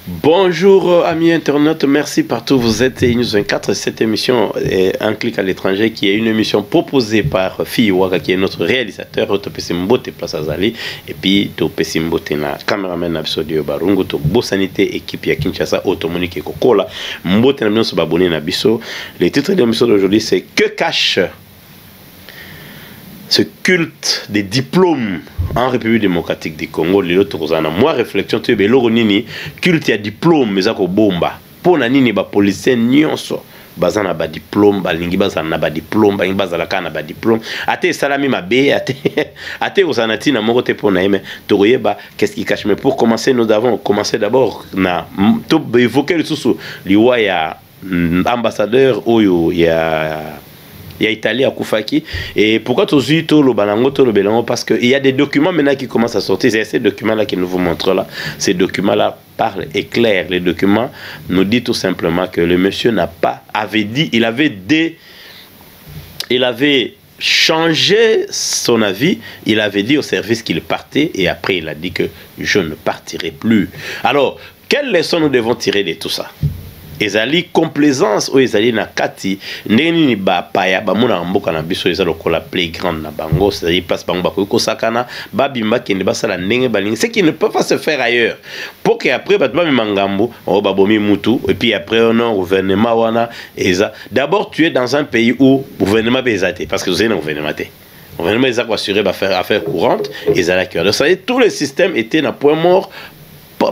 Bonjour amis internautes, merci partout où vous êtes. News 24, cette émission est Un clic à l'étranger, qui est une émission proposée par Fiwaka, qui est notre réalisateur, Autopesimbote Place Azali, et puis Topesimbote na caméraman Absodio Barungu, to Bosanité, équipe ya Kinshasa, Automonique Kokola, Mbote na Bionso Babone na Biso. Le titre de l'émission d'aujourd'hui, c'est Que cache ce culte des diplômes en République démocratique du Congo? Moi, réflexion, tu es nini culte ya diplôme, mais ça bomba. Pour nani ba policier nyonso bazana ba diplôme, balingi bazana ba diplôme, balingi bazala kana ba diplôme. Ate salami mabe, ate osanati na moko te pour na mais toyeba qu'est-ce qui cache. Mais pour commencer, nous avons commencé d'abord na to évoquer le sous liwa ya ambassadeur oyo ya Italie à Koufaki. Et pourquoi tu tout le balango, tout le belango? Parce qu'il y a des documents maintenant qui commencent à sortir. C'est ces documents-là qui nous vous montrent là. Ces documents-là parlent et clairs. Les documents nous disent tout simplement que le monsieur n'a pas, avait dit, il avait changé son avis. Il avait dit au service qu'il partait et après il a dit que je ne partirai plus. Alors, quelles leçons nous devons tirer de tout ça? Ezali complaisance ou ezali na kati ndeni ni ba paya ba mona mboka na biso ezalo kola playground na bango, c'est-à-dire place bango ba ko sakana ba bimba kende ba sala ndenge balingi, ce qui ne peut pas se faire ailleurs, pour que après ba ba mangambo o ba bomi mutu et puis après on gouvernement wana eza. D'abord tu es dans un pays où gouvernement bezate parce que vous êtes un gouvernement té. Le gouvernement est assuré de faire affaire courante et ça la cœur. Donc ça y est, tout le système était à point mort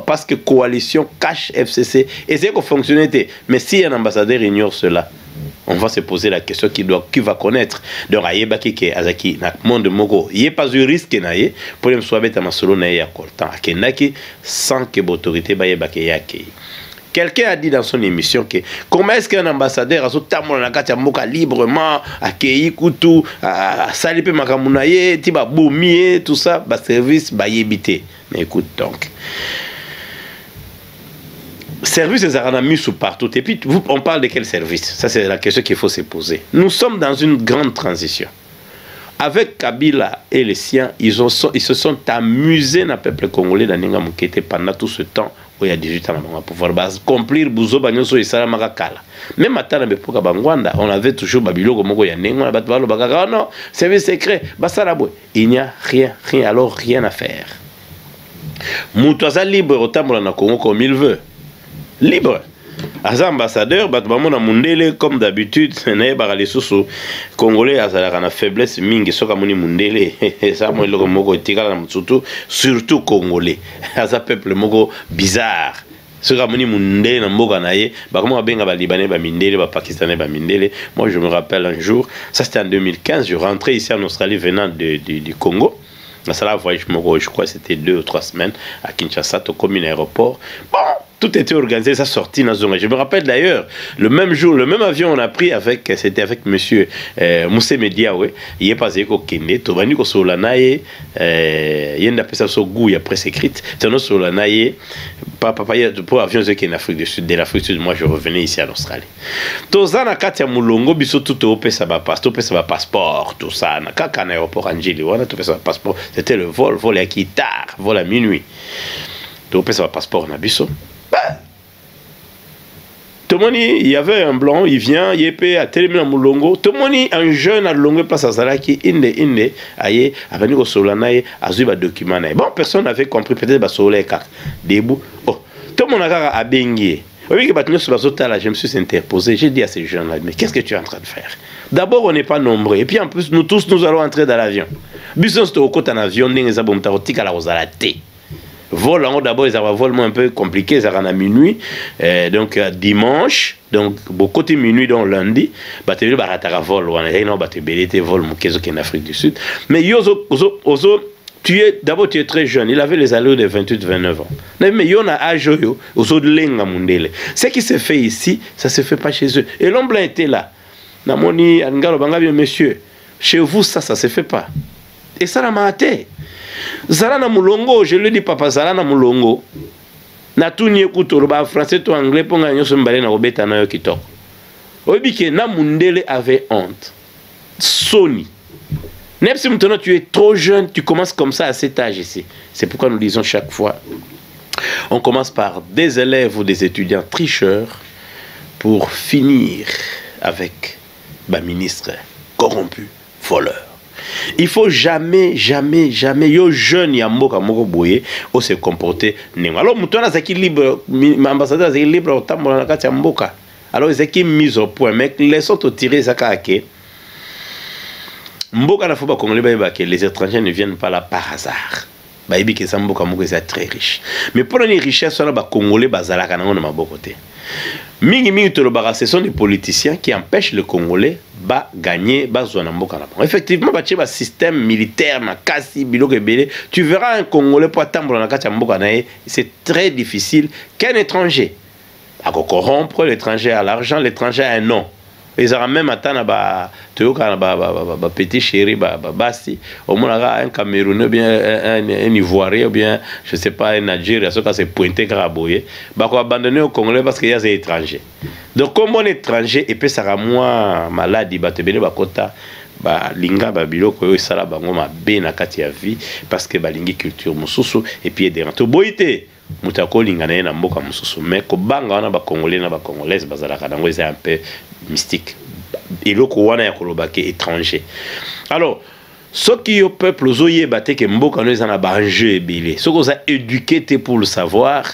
parce que coalition cache FCC et c'est qu'on fonctionnait. Mais si un ambassadeur ignore cela, on va se poser la question qui va connaître. Donc ayebaki ke azaki na monde moko, il y a pas de risque naie pour me soiber ta masolo na ya coltan akenaki sans que l'autorité ba yebaki yake. Quelqu'un a dit dans son émission que comment est-ce qu'un ambassadeur a sotamona na kati ya mboka librement akei kutu a salipe makamunaye ti ba bomie tout ça ba service ba yebité. Mais écoute donc, service des aramis sous partout. Et puis, on parle de quel service? Ça, c'est la question qu'il faut se poser. Nous sommes dans une grande transition. Avec Kabila et les siens, ils se sont amusés dans le peuple congolais dans Ninga Mukete pendant tout ce temps où il y a 18 ans pour pouvoir accomplir Bouzo Banyoso et Salamaka Kala. Même à Tanabepouka Bangwanda, on avait toujours Babilo Gomoko Yanengo, on a battu Bagaga. Non, service secret, Basaraboué. Il n'y a rien, alors rien à faire. Moutouaza libre au Tambola na Congo comme il veut. Libre. As ambassadeur, Batbamona Mundele, comme d'habitude, n'est pas les sous Congolais, à la faiblesse, Mingi, Sokamoni Mundele, et ça, moi, le Mogo, surtout Congolais. À un peuple Mogo bizarre. Sokamoni Mundele, Namoganaye, Bakamo Benga, Libanais, Mindele, Pakistanais, Mindele. Moi, je me rappelle un jour, ça c'était en 2015, je rentrais ici en Australie venant du Congo. Ça, voyage, je crois que c'était 2 ou 3 semaines à Kinshasa, au commune aéroport. Bon, tout était organisé, ça sortit dans zone. Je me rappelle d'ailleurs, le même jour, le même avion on a pris avec, c'était avec monsieur Moussé Mediawe. Il est passé au Kende, Tobani ko Solanaye, il y a une appellation sur goût, il y a presse écrite. C'est un Solanaye, pour avion qui en Afrique du Sud, de l'Afrique du Sud, moi je revenais ici en Australie. Tozana Katia Moulongo, biso tout au passeport, tout ça, na kaka na aéroport Angeli, on a tout ça passeport. C'était le vol à qui tard, vol à minuit. Tout au passeport na biso. Tomoni, il y avait un blanc, il vient, il est à terminer à Moulongo. Tomoni, un jeune à Longue place à Zalaki, inde, aïe, à venir au Solanaï, à Zuba document. Bon, personne n'avait compris, peut-être que Solé car debout. Oh, tout mon agar a bengué. Oui, je me suis interposé, j'ai dit à ces jeunes-là, mais qu'est-ce que tu es en train de faire? D'abord, on n'est pas nombreux, et puis en plus, nous tous, nous allons entrer dans l'avion. Bisons au côté en avion, nous avons un la Rosalate. Vol en haut d'abord, ils avaient un vol un peu compliqué, ça à minuit, donc dimanche, donc beaucoup de minuit donc lundi, tu as vol, vol en Afrique du Sud. Mais tu es très jeune, il avait les allures de 28-29 ans. Mais il y a un âge, ce qui se fait ici, ça ne se fait pas chez eux. Et l'homme blanc était là. Monsieur, chez vous, ça ne se fait pas. Et ça l'a maté. Zalana Moulongo, je le dis papa, Zalana Moulongo. Na tout n'y écoute, le français, tout anglais, pour gagner son balai na robeta na yo kitoko. Obi ke na Mundele avait honte. Sony. Même si maintenant tu es trop jeune, tu commences comme ça à cet âge ici. C'est pourquoi nous disons chaque fois, On commence par des élèves ou des étudiants tricheurs pour finir avec un ministre corrompu, voleur. Il faut jamais, jamais, jamais, yo jeune ya mboka moko boye, o se comporter nengo. Alors, moutouna zaki libre, ambassadeur zaki libre au tambola na kati ya mboka. Alors, zaki mise au point, mais laissons te tirer zaka ake. Mboka na faut pas congolais ba que les étrangers ne viennent pas là par hasard. Ba yebi que ça mboka moko est très riche. Mais pour les richesses, on a ba congolais bazalaka nango na maboko te. Mingi mingi tolobaka, ce sont des politiciens qui empêchent le Congolais ba gagner ba zona mboka na. Effectivement, ba tcheba système militaire makasi biloko ebele, tu verras un Congolais pour tambola na kati ya mboka na, c'est très difficile qu'un étranger à corrompre l'étranger à l'argent, l'étranger a un nom. Ils ont même atteint ba petit chéri basi au moins un Camerounais ou bien un Ivoirien ou bien je sais pas un Algérien, ce cas c'est pointé graboyer ba ko abandonner au Congolais parce qu'il y a des étrangers. Donc comme on est étranger et puis ça sera moins maladie ba tebele ba kota ba linga ba biloko yo sala bango ma be na kati ya vie parce que ba lingi culture mususu et puis des rento boité mutako linga na mboka mususu mais ko banga wana ba Congolais na ba Congolaises bazalaka dango c'est un peu mystique. Et le Kouana ya kolobake étranger. Alors, ce qui au peuple zoye bate que mboka no ezana ba enjeu ebele. Ce qu'on a éduqué pour le savoir.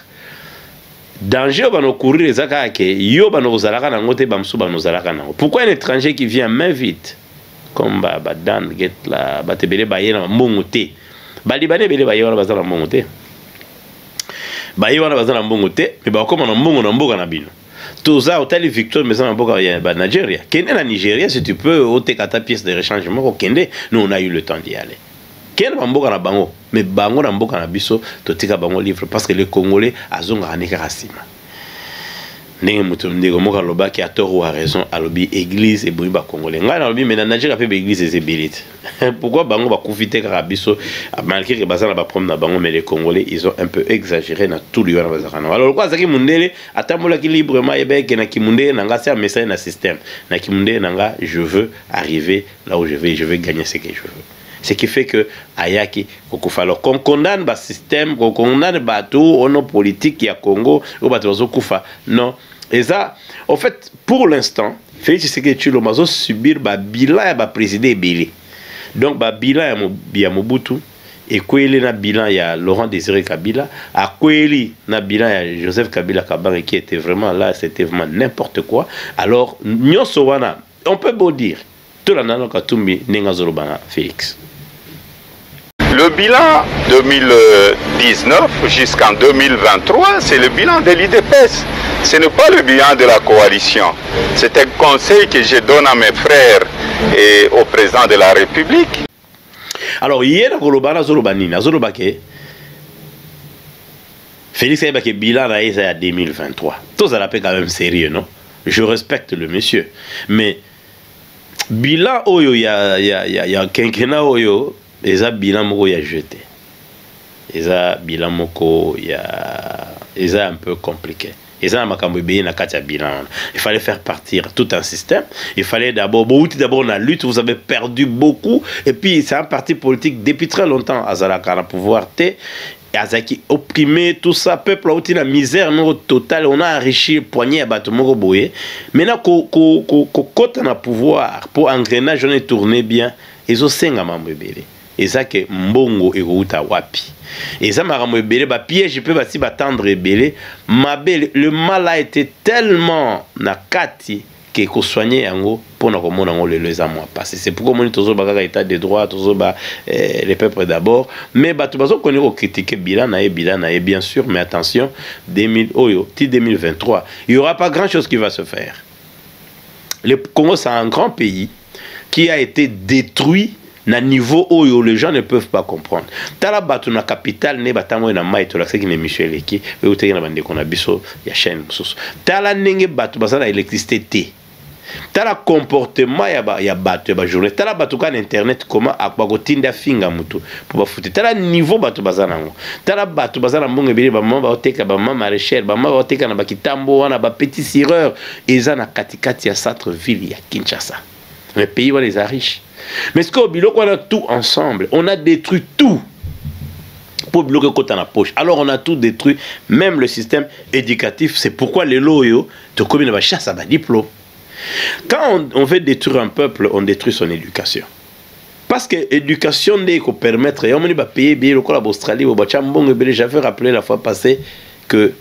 Danger va nous courir les zaka ke yo ba no zalaka na ngote ba msu ba no zalaka na. Pourquoi un étranger qui vient main vite comme ba dan get la ba tebele ba yena mbongo te. Ba libanais bele ba yona bazana mbongo te. Ba yona bazana mbongo te, mais ba comme na mbongo na mboka na bino. Toza hôtel Victor mais en boka ya Nigeria. Kende na Nigeria si tu peux ôter ta pièce de rechange au Kende, nous on a eu le temps d'y aller. Kende ba mboka na bango, mais bango na mboka na biso to tika bango livre parce que les Congolais azonga anika rasima. Ndenge mutu ndeko moka loba ki a tort ou a raison alobi église et boyiba Congolais. Nga na lobi mais na Nigeria pe église et zébélite. Pourquoi bango ba kufite ka biso malgré que bazana ba problème na bango mais les Congolais ils ont un peu exagéré na tout lieu na bazana. Alors quoi zaki mundele atamola ki librement ebe ke na kimundele nanga c'est un message na système. Na kimundele nanga je veux arriver là où je vais gagner ce que je veux. Ce qui fait que ayaki kokufalo qu'on condamne ba système, qu'on condamne bateau au nom politique ya Congo ou bateau kufa. Non. Et ça, en fait, pour l'instant, Félix Tshisekedi Tshilombo va subir ba bilan ya ba président ebele. Donc ba bilan ya Mobutu et kweli na bilan ya Laurent Désiré Kabila, a kweli na bilan ya Joseph Kabila Kabange qui était vraiment là, c'était vraiment n'importe quoi. Alors nyonso wana, on peut beau dire tout la nano katumbi nenga zolobana Félix. Le bilan 2019 jusqu'en 2023, c'est le bilan de l'IDPS. Ce n'est pas le bilan de la coalition. C'est un conseil que je donne à mes frères et au président de la République. Alors, hier, Félix a dit bilan à 2023. Tout ça l'appelle quand même sérieux, non? Je respecte le monsieur. Mais, bilan, il y a quinquennat, et ça, bilan, il y a jeté. Et ça, bilan, il y a un peu compliqué. Et ça, il fallait faire partir tout un système. Il fallait d'abord la lutte. Vous avez perdu beaucoup. Et puis, c'est un parti politique depuis très longtemps. Azalaka na pouvoir te. Azaki opprimé, tout ça. Peuple a été la misère totale. On a enrichi le poignet à Batomoro Boye. Maintenant, quand on a pouvoir pour engrenage, on est tourné bien. Ils ont 5 membres. Et ça, que Mbongo et Routa Wapi. Et ça m'a ramené ba piège, je peux pas si attendre belé. Ma belle, le mal a été tellement nakati que ko soigner yango pour na komona ngo les amours passé. C'est pourquoi on est toujours ba état de droit, toujours ba les peuples d'abord, mais ba tout bazo connait ko critiquer bilan na bien sûr, mais attention 2023, il y aura pas grand-chose qui va se faire. Le Congo c'est un grand pays qui a été détruit na niveau où les gens ne peuvent pas comprendre. Tala batu na capitale ne batango na mai to la qui ne Michel Eki et ou tena bande ko na biso ya chaîne mususu. Tala ndenge batu basala électricité. Tala comportement ya batu ba journée. Tala batu kan internet comment akwa ko tinda finga mutu pour ba futi. Tala niveau batu basala ngo. Tala batu basala mbongo bele ba mama ba oteka ba mama maraîchère ba mama ba oteka na ba kitambo wana ba petit sireur eza na katikati ya centre ville ya Kinshasa. Le pays où les a riches. Mais ce qu'on a tout ensemble, on a détruit tout. pour bloquer côté dans la poche. Alors on a tout détruit, même le système éducatif. C'est pourquoi les loyaux te commis la chasse à diplôme. Quand on veut détruire un peuple, on détruit son éducation. Parce que l'éducation n'est qu'au permettre, et on va payer bien le col à Australie, j'avais rappelé la fois passée que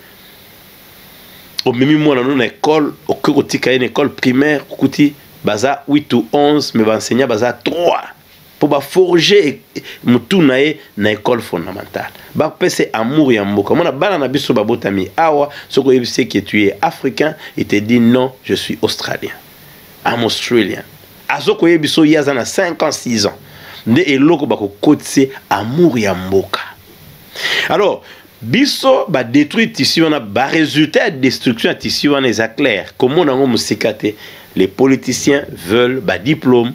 au même moment dans une école, au côté une école primaire, au côté baza 8 ou 11, mais enseigner baza 3 pour forger mutunae na école fondamentale. Ba pese amour ya mboka. Mona bana na biso babotami awa, soko yebise que tu es africain, il te dit non, je suis australien. I'm Australian. Azoko yebiso yaza na 5 ans, 6 ans. Nde eloko bako kotse amour ya mboka. Alors, biso ba détruit tissu on a ba résultat de destruction tissu on est clair. Comment on a musikate, les politiciens veulent ba diplôme,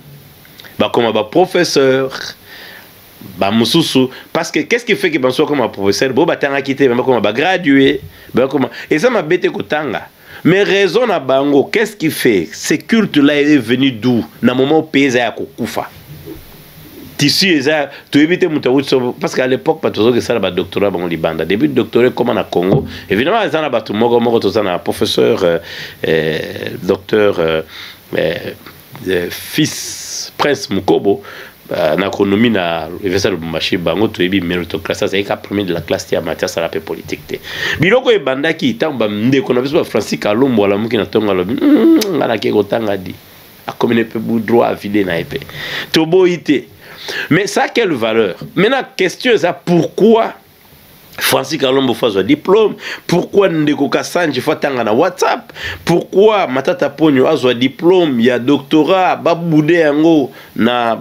ba comme ba professeur, ba mususu, parce que qu'est-ce qui fait que ben soit comme un professeur, bo ba tanga quitté, ben comme ba gradué, ben comme et ça m'a bête ko tanga. Mais raison na bango, qu'est-ce qui fait? Ce culte là est venu d'où? Na moment pays ya kokufa. Tissu ça, tu évites parce qu'à l'époque pas toujours que ça le doctorat bon libanda. Début de doctorat comme en Congo, évidemment ça na batu moko to ça na professeur docteur fils Prince Mukobo en économie na université de Lubumbashi bango to ebi méritocratie c'est ka premier de la classe ya matière ça la paix politique te. Biloko e banda ki tamba ndeko na biso Francis Kalombo ala muki na tonga lo ngana ke kotanga di a commune pe droit à vider na épée. Tobo ité. Mais ça, quelle valeur? Maintenant, question est ça, pourquoi Francis Kalombo fait un diplôme? Pourquoi Ndeko Kassanji fait un WhatsApp? Pourquoi Matata Pogno a un diplôme? Il y a doctorat, Baboudé Ango, na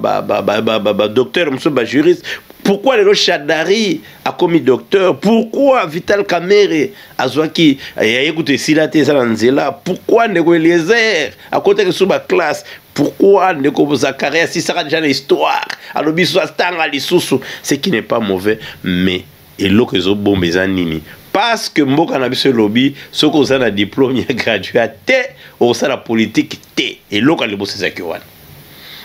docteur, monsieur juriste. Pourquoi le Chadari a commis docteur? Pourquoi Vital Kamere a qui a écouté Silate Zanzela? Pourquoi Ndeko Eliezer à côté de sous ma classe? Pourquoi Ndeko Zakaria si ça a déjà l'histoire? Alors bisous tanga lisusu, ce qui n'est pas mauvais, mais et l'eau que zo bombe zanini. Parce que mboka na biso lobby, ce qu'on a un diplôme ya gradué té au sein la politique té et l'eau ka le bosse zakiwan.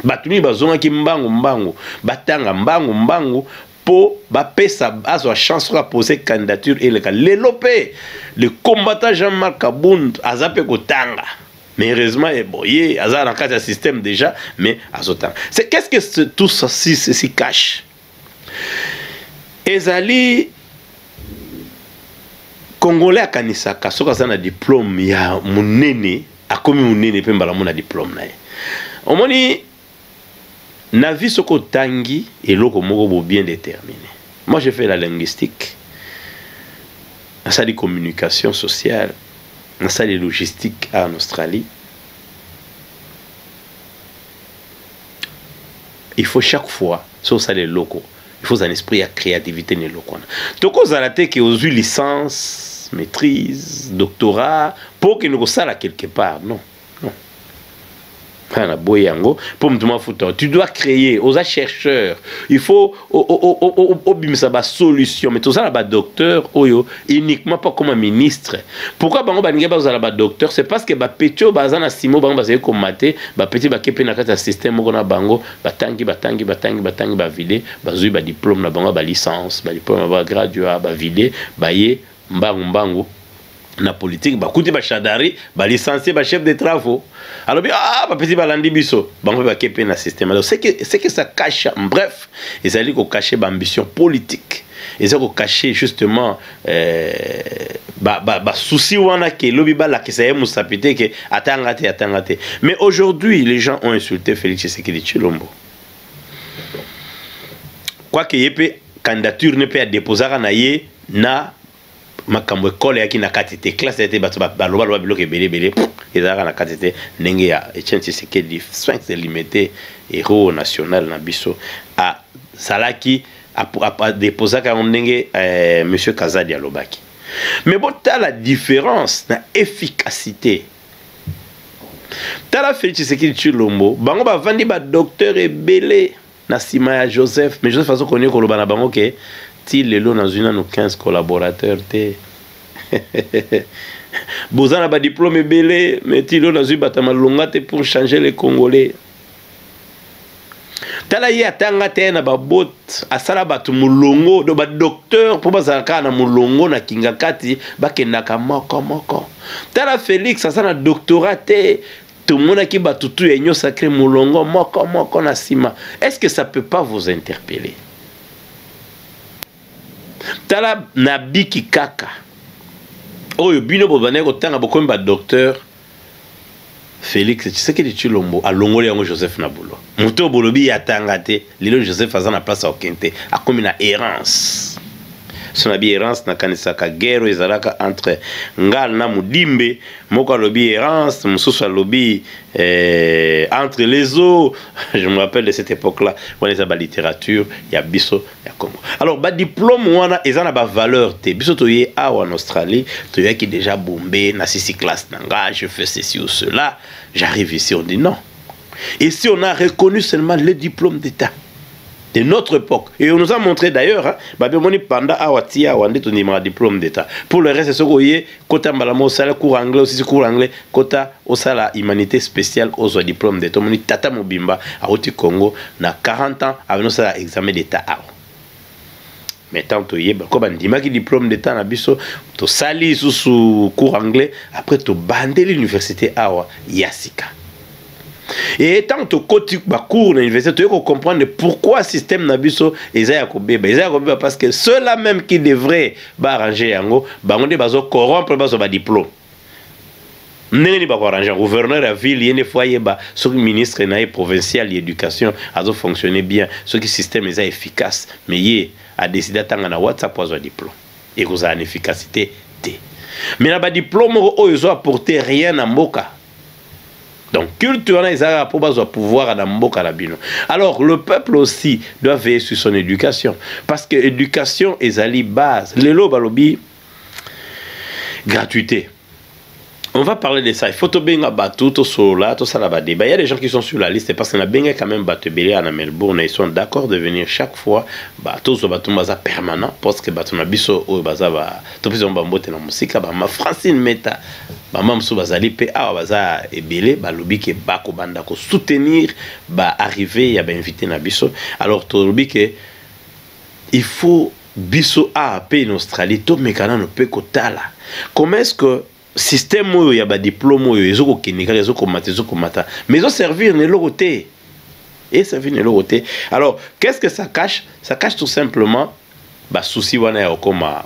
Batuni bazonga ki mbangu batanga mbangu po ba pesa azo chance de poser candidature et le lopé le combattant Jean-Marc Kabound azape kotanga. Mais heureusement boyé azar en cas de système déjà mais azotanga. C'est qu'est-ce que tout ça si cache? Ezali Congolais kanisaka soka sana diplôme ya munene akomi munene pe mbala mona diplôme na ye. Omoni na vie soko tangi et loko moko bien déterminé. Moi j'ai fait la linguistique, ça la communication sociale, ça la logistique en Australie. Il faut chaque fois sur ça les locaux, il faut un esprit à créativité les locaux. Toko zalate qui aux licence, maîtrise, doctorat pour que nous ça là quelque part non. Tu dois créer aux chercheurs. Il faut au solution. Mais tout ça là docteur uniquement pas comme un ministre. Pourquoi bango banige ba là docteur? C'est parce que ba petio bazana simo bango bazé comme maté ba petit ba kepe na kata système ko na bango batangi ba vide bazui ba diplôme na bango ba licence ba diplôme ba graduat ba vide ba ye mbangu na politique ba kuti ba chadari ba licencié ba chef de travaux alors ba petit ba landi biso bango ba kepe na système. Alors c'est que ça cache, bref ils allaient ko cacher ba ambition politique, ils allaient ko cacher justement ba souci wana ke lobi ba la ke ça musapité que atangate. Mais aujourd'hui les gens ont insulté Félix Tshisekedi Tshilombo. Quoi que yepé candidature ne peut déposer na ye na makambo école yaki na katete classe était baloba biloke belé ezaka na katete ndenge ya Etienne Tshisekedi sphinx limité héros national na biso a salaki a déposer ka ndenge monsieur Kazadi alobaki. Mais bon t'as la différence na efficacité. T'as la Félix Tshisekedi Tshilombo bango ba vandi ba docteur ebele na sima ya Joseph, mais Joseph façon connaît ko lobana bango ke il est là dans une nos 15 collaborateurs té bozana ba diplôme belé mais il est dans une batama longa té pour changer les Congolais. tala ye atanga te na babot asala batu mulongo do ba docteur po bazalaka na mulongo na kingakati bakendaka moko tala Félix asala doctorat te tout le monde qui bat tout et sacré mulongo moko na sima. Est-ce que ça peut pas vous interpeller? Tala nabiki kaka oyo bino bobane ko tanga bokomba docteur Félix, tu sais que tu lombo a longole yango Joseph Nabulo. Muto bolobi yatanga te, lelo Joseph aza na place okente, a komi na errance. Son abi errance na kanisaka guerre ezalaka entre ngal na mudimbe, moko lobi errance, mususu lobi entre les eaux. Je me rappelle de cette époque-là, on est à la littérature, il y a biso, il y a Congo. Alors ba diplôme wana ezana ba valeur te. Biso toye a en Australie, toye qui déjà bombé na sisi classe nanga, je fais ceci ou cela, j'arrive ici on dit non. Et si on a reconnu seulement le diplôme d'état de notre époque. Et on nous a montré d'ailleurs, hein, pendant Awatia, on a un diplôme d'état. Pour le reste, c'est ce qu'on y est, Kota Malamo, Sala, cours anglais, aussi cours anglais, Kota, Osala, humanité spéciale, aux diplôme d'état. On a Tata Mobimba, à Oti Congo, na 40 ans, avec nous, ça, examen d'état. Mais tant que tu comme on dit, ma diplôme d'état, na biso, tu sali sous cours anglais, après tu bandé l'université Awa, Yassika. Et étant que tu cours à l'université, tu peux comprendre pourquoi le système Nabiso est parce que ceux-là même qui devraient arranger yango, on va corrompre le diplôme. N'est pas arranger. Gouverneur à ville, il y a fois ce ministre provincial de l'éducation a fonctionné bien, ce qui système est efficace, mais il a décidé d'attendre na WhatsApp pour un diplôme. Et vous avez une efficacité T. Mais le diplôme, ils ont apporté rien à Mboka. Donc, culturellement, ils ont pouvoir à Mboka Labino. Alors, le peuple aussi doit veiller sur son éducation. Parce que l'éducation est à la base. Les lots, balobi, gratuité. On va parler de ça. Il faut que tu aies tout ça, tout ça là-bas. Il y a des gens qui sont sur la liste parce qu'on a bien quand même battu à Melbourne. Ils sont d'accord de venir chaque fois. Tout ça va permanent parce que tu as biso au bazava. Tu as besoin de musique. Ma Francine Meta. Maman sou bazali pe a baza ebele balobi ke bako banda ko soutenir ba arriver ya ba inviter na biso. Alors to lobi ke il faut biso a pe en Australie to mekana no pe kotala. Comment est-ce que système oyo ya ba diplôme oyo ezoko kenika ezoko mata mais ils ont servir ne lokoté et servir ne lokoté. Alors qu'est-ce que ça cache? Ça cache tout simplement ba souci wana ya okoma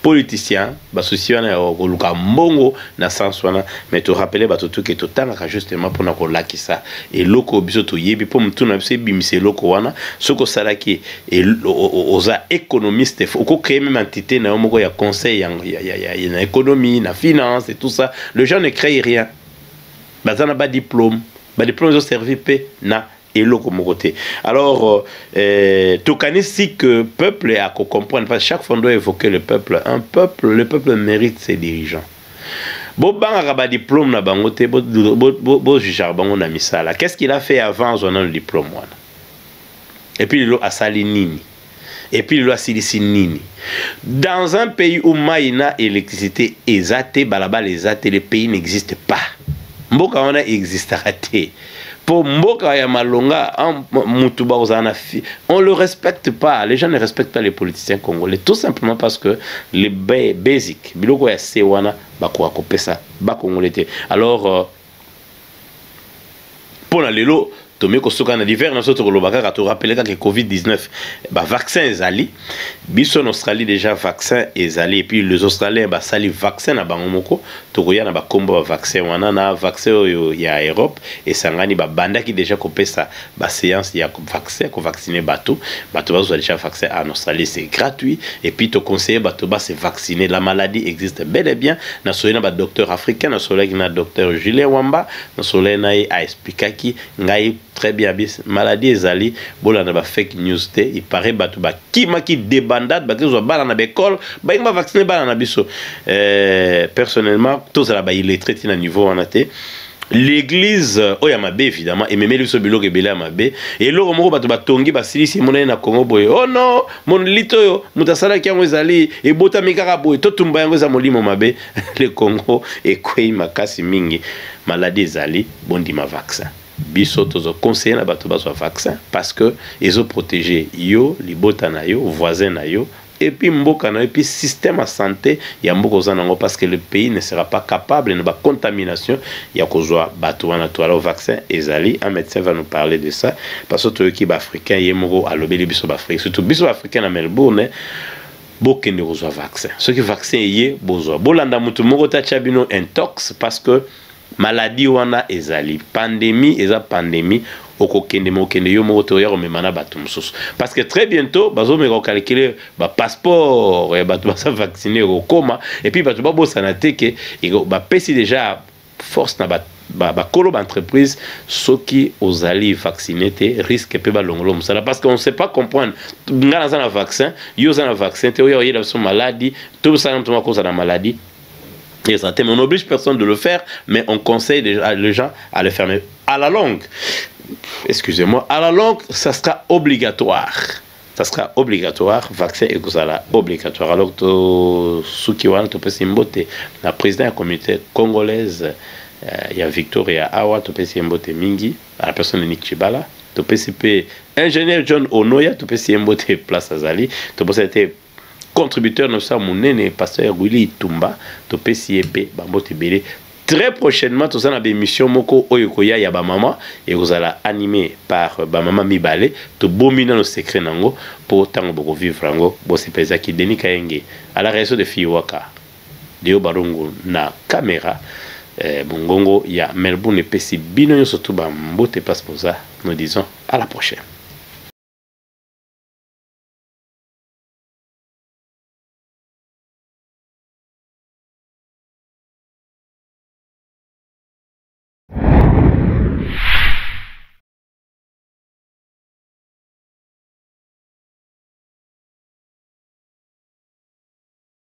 politicien, souci wana ya luka mbongo na sens wana, mais tu rappeler tout que totanga justement pour na ko lakisa et loko biso to yebi pour mutuna biso bimise loko wana soko salaki et oza économiste faut ko créer même entité na moko ya conseil ya économie na finance et tout ça. Le gens ne créent rien, bazana ba diplôme ils ont servi pe na et l'autre côté. Alors, tu si que le peuple a qu'à comprendre, parce que chaque fois on doit évoquer le peuple. Le peuple mérite ses dirigeants. Bon, diplôme na bangote, na misala. Qu'est-ce qu'il a fait avant son le diplôme? Et puis il a sali nini. Et puis il a silisi nini. Dans un pays où maïna électricité ezate, balaba les ate, le pays n'existe pas. Mboka wana existera te. Pour Mboka ya Malonga, on le respecte pas. Les gens ne respectent pas les politiciens congolais. Tout simplement parce que les basic, biloko ya sewana, bakwa kopesa, bakongolais. Alors, pour la lelo, tomé ko soka na divers na soto kolobaka to rappeler que Covid-19 vaccin ezali biso en Australie déjà vaccin ezali et puis les Australiens sali vaccin na bango moko to koya na ba kombo vaccin wana na vaccin ya Europe et sangani banda qui déjà kopesa séance ya vaccin ko vacciner bato bazo déjà vaccin en Australie, c'est gratuit et puis to conseiller bato se vacciner. La maladie existe bel et bien na soyena ba docteur africain na soyena docteur Julien Wamba na soyena a expliquer qui ngai très bien bis maladie ezali bola na ba fake news te il paraît batu ba kima ki débandade ba kezo bala na l'école ba inga vacciner bala na biso personnellement tous la ba il est traité na niveau en até l'église oyamabe évidemment et même biso biloko ebele amabe et loko moko batu batongi basilisi monene na Congo boye oh non mon lito yo mutasala kyango ezali e bota mikaka boye to tumba yango za molimo mabe le Congo e kwei makasi mingi maladie ezali bondi ma vaccin. biso tozo conseiller na bato bazwa vaccin parce que ils ont protégé yo libota na yo voisin na yo et puis mboka na et puis système de santé ya mboka ozanango parce que le pays ne sera pas capable de contamination ya kozwa bato wana to alors vaccin ezali un médecin va nous parler de ça parce que toyoki ba africain yemoko alobeli biso ba africain surtout biso africain na Melbourne bokende kozwa vaccin ce qui vaccin yé bozwa bolanda mutu moko ta chabino intox parce que maladie wana ezali pandémie eza pandémie okokende mokende yo moko toya komemana bato mosusu parce que très bientôt bazomeka calculer ba passeport ya bato basa vacciner okoma et puis bato babosana te ke bapesi déjà force na ba kolo entreprise soki ozali vacciné te risque pe balongolo musala parce qu'on ne sait pas comprendre ngana za na vaccin yo za na vaccin te oya yela so maladie tout ça na tuma cause na maladie. Mais on n'oblige personne de le faire, mais on conseille les gens à le faire. Mais à la longue, excusez-moi, à la longue, ça sera obligatoire. Ça sera obligatoire, vaccin et tout ça obligatoire. Alors, ceux qui ont été la présidente de la communauté congolaise, il y a Victoria Awa, tu Mingi, la personne de Nick Chibala, tu peux ingénieur John Onoya, tu peux place Azali, tu peux contributeur nous sommes monene pasteur Willy Tumba to PCP bambote belé très prochainement tout ça na émission moko oyokoya ya ba maman et vous allez animé par ba maman Mibale to bomina no secret nango pour tango boko vivre nango bo se pesa ki Denis Kayenge à la réaction de Fiwaka Deo Barongo na caméra bongongo ya Melbourne pesi bino surtout ba mbote passe pour ça nous disons à la prochaine.